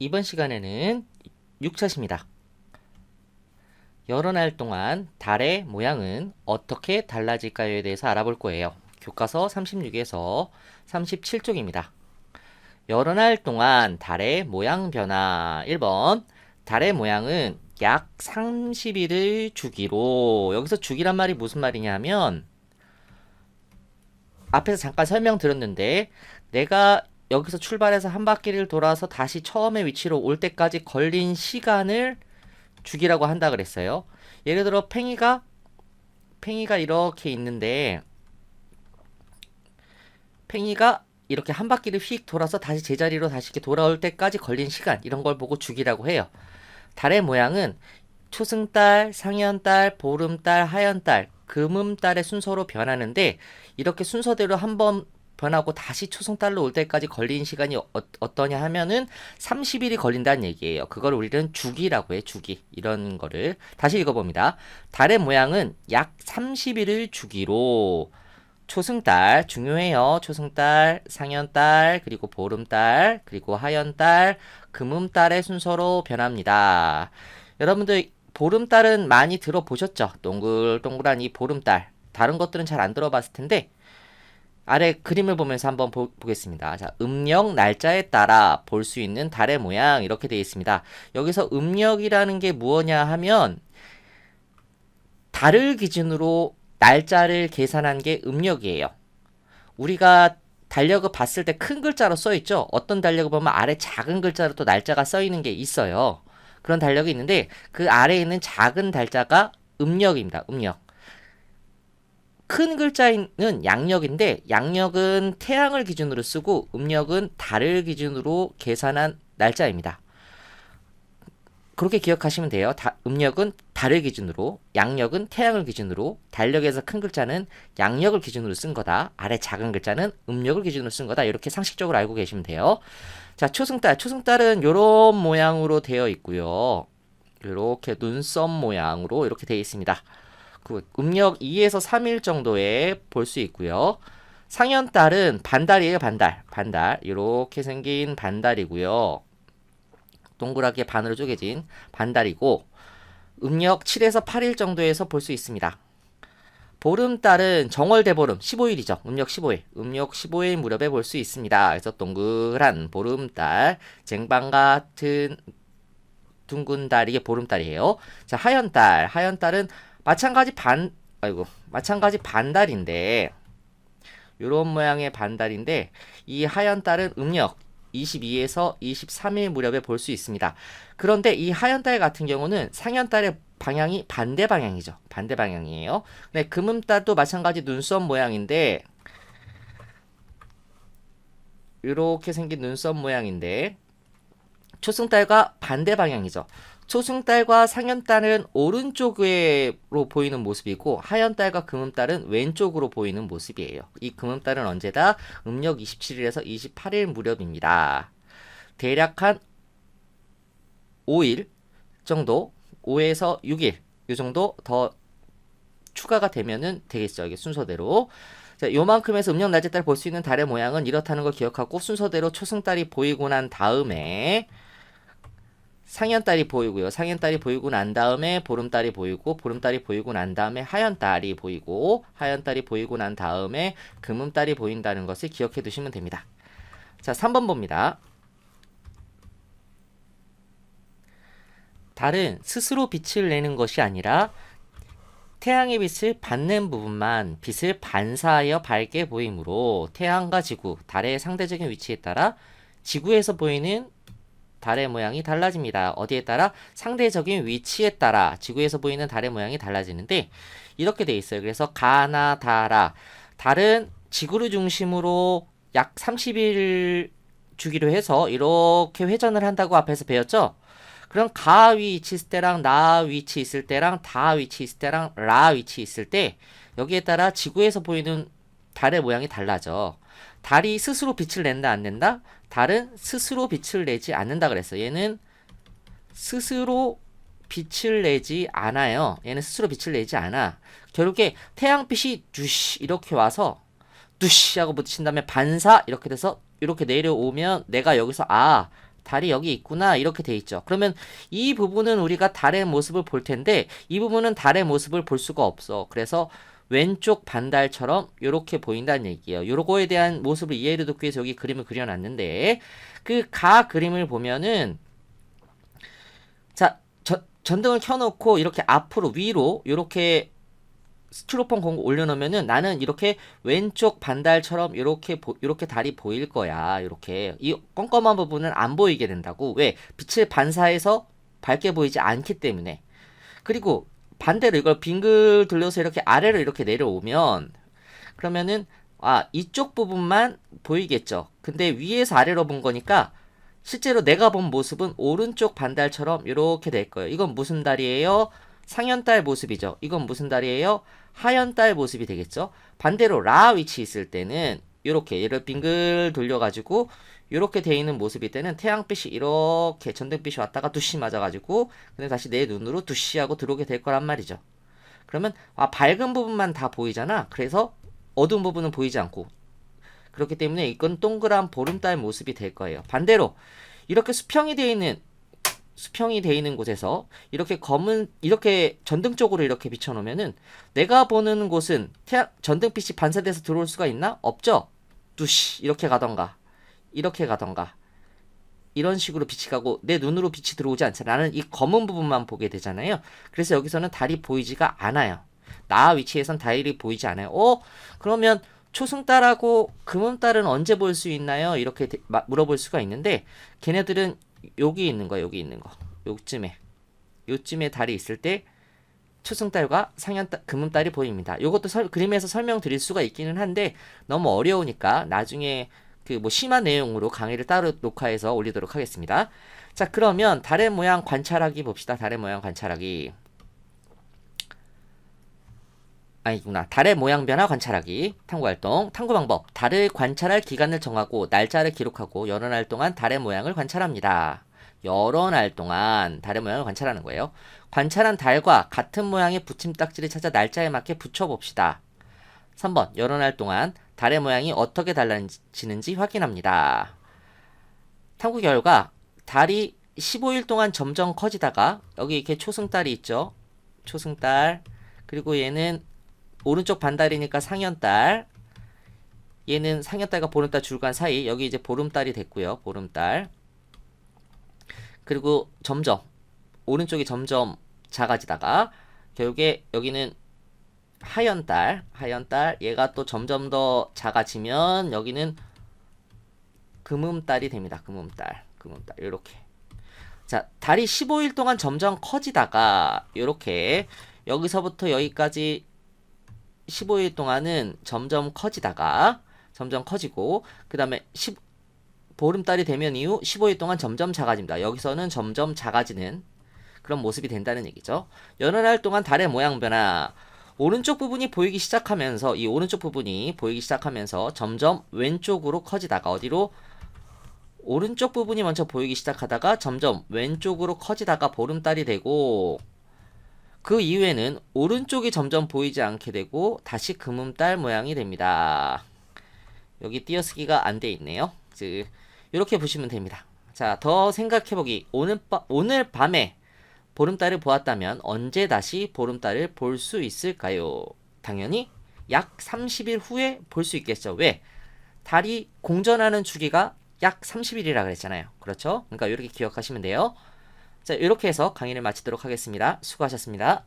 이번 시간에는 6차시입니다. 여러 날 동안 달의 모양은 어떻게 달라질까요에 대해서 알아볼 거예요. 교과서 36에서 37쪽입니다. 여러 날 동안 달의 모양 변화 1번 달의 모양은 약 30일을 주기로, 여기서 주기란 말이 무슨 말이냐면 앞에서 잠깐 설명드렸는데 내가 여기서 출발해서 한 바퀴를 돌아서 다시 처음의 위치로 올 때까지 걸린 시간을 주기라고 한다 그랬어요. 예를 들어 팽이가 이렇게 있는데 팽이가 이렇게 한 바퀴를 휙 돌아서 다시 제자리로 다시 이렇게 돌아올 때까지 걸린 시간, 이런 걸 보고 주기라고 해요. 달의 모양은 초승달, 상현달, 보름달, 하현달, 금음달의 순서로 변하는데 이렇게 순서대로 한번 변하고 다시 초승달로 올 때까지 걸린 시간이 어떠냐 하면은 30일이 걸린다는 얘기예요. 그걸 우리는 주기라고 해, 주기. 이런 거를 다시 읽어봅니다. 달의 모양은 약 30일을 주기로 초승달 중요해요. 초승달, 상현달, 그리고 보름달, 그리고 하현달, 금음달의 순서로 변합니다. 여러분들 보름달은 많이 들어보셨죠? 동글동글한 이 보름달. 다른 것들은 잘 안 들어봤을 텐데 아래 그림을 보면서 한번 보겠습니다. 자, 음력 날짜에 따라 볼 수 있는 달의 모양 이렇게 되어 있습니다. 여기서 음력이라는 게 무엇냐 하면 달을 기준으로 날짜를 계산한 게 음력이에요. 우리가 달력을 봤을 때 큰 글자로 써 있죠. 어떤 달력을 보면 아래 작은 글자로 또 날짜가 써 있는 게 있어요. 그런 달력이 있는데 그 아래에 있는 작은 달자가 음력입니다. 음력. 큰 글자는 양력인데 양력은 태양을 기준으로 쓰고 음력은 달을 기준으로 계산한 날짜입니다. 그렇게 기억하시면 돼요. 음력은 달을 기준으로, 양력은 태양을 기준으로, 달력에서 큰 글자는 양력을 기준으로 쓴 거다. 아래 작은 글자는 음력을 기준으로 쓴 거다. 이렇게 상식적으로 알고 계시면 돼요. 자, 초승달. 초승달은 이런 모양으로 되어 있고요. 이렇게 눈썹 모양으로 이렇게 되어 있습니다. 그 음력 2에서 3일 정도에 볼 수 있고요. 상현달은 반달이에요. 반달. 이렇게 생긴 반달이고요. 동그랗게 반으로 쪼개진 반달이고 음력 7에서 8일 정도에서 볼 수 있습니다. 보름달은 정월대보름 15일이죠. 음력 15일. 음력 15일 무렵에 볼 수 있습니다. 그래서 동그란 보름달, 쟁반 같은 둥근 달, 이게 보름달이에요. 자, 하현달은 마찬가지 반달인데 요런 모양의 반달인데 이 하현달은 음력 22에서 23일 무렵에 볼 수 있습니다. 그런데 이 하현달 같은 경우는 상현달의 방향이 반대 방향이죠. 반대 방향이에요. 네, 금음달도 마찬가지 눈썹 모양인데 이렇게 생긴 눈썹 모양인데 초승달과 반대 방향이죠. 초승달과 상현달은 오른쪽으로 보이는 모습이고 하현달과 금음달은 왼쪽으로 보이는 모습이에요. 이 금음달은 언제다? 음력 27일에서 28일 무렵입니다. 대략 한 5일 정도, 5에서 6일 이 정도 더 추가가 되면은 되겠죠. 이게 순서대로. 자, 요만큼에서 음력 날짜 따라 볼 수 있는 달의 모양은 이렇다는 걸 기억하고 순서대로 초승달이 보이고 난 다음에 상현달이 보이고요. 상현달이 보이고 난 다음에 보름달이 보이고 보름달이 보이고 난 다음에 하현달이 보이고 하현달이 보이고 난 다음에 금음달이 보인다는 것을 기억해 두시면 됩니다. 자, 3번 봅니다. 달은 스스로 빛을 내는 것이 아니라 태양의 빛을 받는 부분만 빛을 반사하여 밝게 보이므로 태양과 지구, 달의 상대적인 위치에 따라 지구에서 보이는 달의 모양이 달라집니다. 어디에 따라? 상대적인 위치에 따라 지구에서 보이는 달의 모양이 달라지는데 이렇게 돼 있어요. 그래서 가나다라. 달은 지구를 중심으로 약 30일 주기로 해서 이렇게 회전을 한다고 앞에서 배웠죠? 그럼 가 위치 있을 때랑 나 위치 있을 때랑 다 위치 있을 때랑 라 위치 있을 때 여기에 따라 지구에서 보이는 달의 모양이 달라져. 달이 스스로 빛을 낸다 안 낸다? 달은 스스로 빛을 내지 않는다 그랬어. 얘는 스스로 빛을 내지 않아요. 얘는 스스로 빛을 내지 않아. 결국에 태양빛이 두시 이렇게 와서 두시 하고 붙인 다음에 반사 이렇게 돼서 이렇게 내려오면 내가 여기서 달이 여기 있구나 이렇게 돼 있죠. 그러면 이 부분은 우리가 달의 모습을 볼 텐데 이 부분은 달의 모습을 볼 수가 없어. 그래서 왼쪽 반달처럼 이렇게 보인다는 얘기예요. 요거에 대한 모습을 이해를 돕기 위해서 여기 그림을 그려놨는데 그 가 그림을 보면은 자 전등을 켜놓고 이렇게 앞으로 위로 이렇게 스티로폼 공구 올려놓으면은 나는 이렇게 왼쪽 반달처럼 이렇게 달이 보일 거야. 이렇게 이 껌껌한 부분은 안 보이게 된다고. 왜? 빛을 반사해서 밝게 보이지 않기 때문에. 그리고 반대로 이걸 빙글 돌려서 이렇게 아래로 이렇게 내려오면 그러면은 이쪽 부분만 보이겠죠. 근데 위에서 아래로 본 거니까 실제로 내가 본 모습은 오른쪽 반달처럼 이렇게 될 거예요. 이건 무슨 달이에요? 상현달 모습이죠. 이건 무슨 달이에요? 하현달 모습이 되겠죠. 반대로 라 위치 있을 때는 이렇게 얘를 빙글 돌려가지고 이렇게 돼 있는 모습일 때는 태양빛이 이렇게 전등빛이 왔다가 두시 맞아가지고 근데 다시 내 눈으로 두시하고 들어오게 될 거란 말이죠. 그러면 밝은 부분만 다 보이잖아. 그래서 어두운 부분은 보이지 않고 그렇기 때문에 이건 동그란 보름달 모습이 될 거예요. 반대로 이렇게 수평이 되어 있는 곳에서 이렇게 전등 쪽으로 이렇게 비춰놓으면은 내가 보는 곳은 전등빛이 반사돼서 들어올 수가 있나? 없죠? 두시 이렇게 가던가 이런 식으로 빛이 가고 내 눈으로 빛이 들어오지 않잖아. 나는 이 검은 부분만 보게 되잖아요. 그래서 여기서는 달이 보이지가 않아요. 나 위치에선 달이 보이지 않아요. 그러면 초승달하고 금음달은 언제 볼 수 있나요? 이렇게 물어볼 수가 있는데 걔네들은 여기 있는 거 요쯤에 달이 있을 때 초승달과 금음달이 보입니다. 요것도 그림에서 설명드릴 수가 있기는 한데 너무 어려우니까 나중에 심한 내용으로 강의를 따로 녹화해서 올리도록 하겠습니다. 자, 그러면 달의 모양 관찰하기 봅시다. 달의 모양 관찰하기. 아니구나. 달의 모양 변화 관찰하기. 탐구활동. 탐구 방법. 달을 관찰할 기간을 정하고 날짜를 기록하고 여러 날 동안 달의 모양을 관찰합니다. 여러 날 동안 달의 모양을 관찰하는 거예요. 관찰한 달과 같은 모양의 붙임딱지를 찾아 날짜에 맞게 붙여봅시다. 3번. 여러 날 동안 달의 모양이 어떻게 달라지는지 확인합니다. 탐구 결과 달이 15일 동안 점점 커지다가 여기 이렇게 초승달이 있죠. 초승달. 그리고 얘는 오른쪽 반달이니까 상현달. 얘는 상현달과 보름달 중간 사이. 여기 이제 보름달이 됐고요. 보름달. 그리고 점점 오른쪽이 점점 작아지다가 결국에 여기는 하현달 얘가 또 점점 더 작아지면 여기는 금음달이 됩니다. 금음달 이렇게. 자, 달이 15일 동안 점점 커지다가 이렇게 여기서부터 여기까지 15일 동안은 점점 커지고 그 다음에 보름달이 되면 이후 15일 동안 점점 작아집니다. 여기서는 점점 작아지는 그런 모습이 된다는 얘기죠. 여러 날 동안 달의 모양 변화. 오른쪽 부분이 보이기 시작하면서 점점 왼쪽으로 커지다가 어디로? 오른쪽 부분이 먼저 보이기 시작하다가 점점 왼쪽으로 커지다가 보름달이 되고 그 이후에는 오른쪽이 점점 보이지 않게 되고 다시 금음달 모양이 됩니다. 여기 띄어쓰기가 안 돼 있네요. 이렇게 보시면 됩니다. 자, 더 생각해보기. 오늘 밤에 보름달을 보았다면 언제 다시 보름달을 볼 수 있을까요? 당연히 약 30일 후에 볼 수 있겠죠. 왜? 달이 공전하는 주기가 약 30일이라 그랬잖아요. 그렇죠? 그러니까 이렇게 기억하시면 돼요. 자, 이렇게 해서 강의를 마치도록 하겠습니다. 수고하셨습니다.